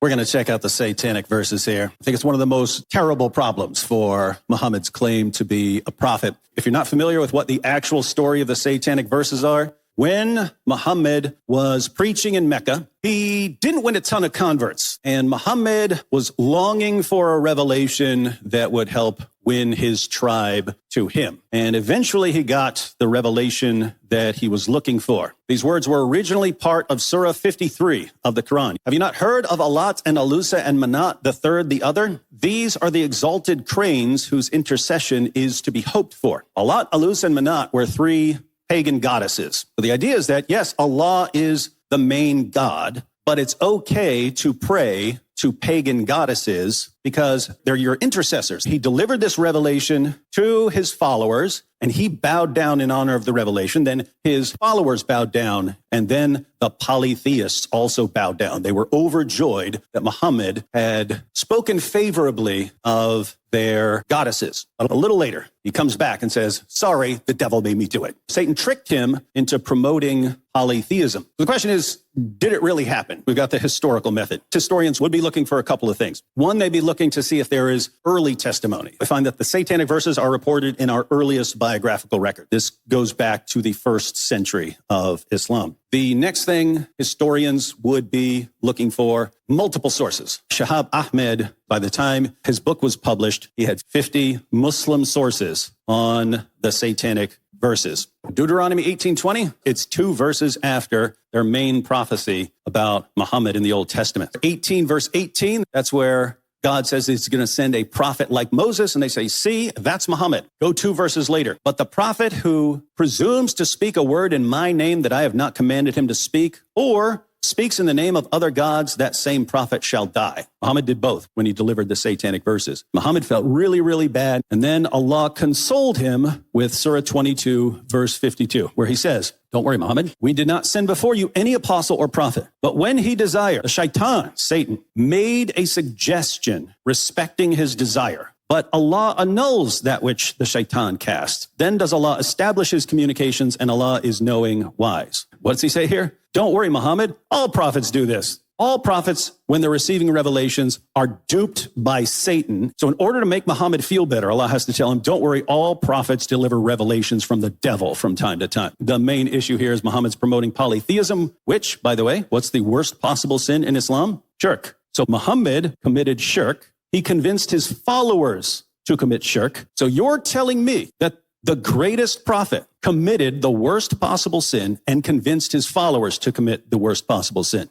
We're going to check out the Satanic verses here. I think it's one of the most terrible problems for Muhammad's claim to be a prophet. If you're not familiar with what the actual story of the Satanic verses are, when Muhammad was preaching in Mecca, he didn't win a ton of converts, and Muhammad was longing for a revelation that would help win his tribe to him. And eventually he got the revelation that he was looking for. These words were originally part of Surah 53 of the Quran. Have you not heard of Alat and Alusa and Manat, the third, the other? These are the exalted cranes whose intercession is to be hoped for. Alat, Alusa, and Manat were three pagan goddesses. So the idea is that, yes, Allah is the main God, but it's okay to pray to pagan goddesses because they're your intercessors. He delivered this revelation to his followers, and he bowed down in honor of the revelation. Then his followers bowed down, and then the polytheists also bowed down. They were overjoyed that Muhammad had spoken favorably of their goddesses. But a little later, he comes back and says, sorry, the devil made me do it. Satan tricked him into promoting polytheism. The question is, did it really happen? We've got the historical method. Historians would be looking for a couple of things. One, they'd be looking to see if there is early testimony. I find that the Satanic verses are reported in our earliest biographical record. This goes back to the 1st century of Islam. The next thing historians would be looking for, multiple sources. Shahab Ahmed, by the time his book was published, he had 50 Muslim sources on the Satanic verses. Deuteronomy 18:20, it's 2 verses after their main prophecy about Muhammad in the Old Testament. 18 verse 18, that's where God says he's going to send a prophet like Moses, and they say, see, that's Muhammad. Go 2 verses later. But the prophet who presumes to speak a word in my name that I have not commanded him to speak, or speaks in the name of other gods, that same prophet shall die. Muhammad did both when he delivered the Satanic verses. Muhammad felt really, really bad. And then Allah consoled him with Surah 22, verse 52, where he says, don't worry, Muhammad, we did not send before you any apostle or prophet. But when he desired, the shaitan, Satan, made a suggestion respecting his desire. But Allah annuls that which the shaitan cast. Then does Allah establish his communications, and Allah is knowing wise. What does he say here? Don't worry, Muhammad. All prophets do this. All prophets, when they're receiving revelations, are duped by Satan. So in order to make Muhammad feel better, Allah has to tell him, don't worry, all prophets deliver revelations from the devil from time to time. The main issue here is Muhammad's promoting polytheism, which, by the way, what's the worst possible sin in Islam? Shirk. So Muhammad committed shirk. He convinced his followers to commit shirk. So you're telling me that the greatest prophet committed the worst possible sin and convinced his followers to commit the worst possible sin.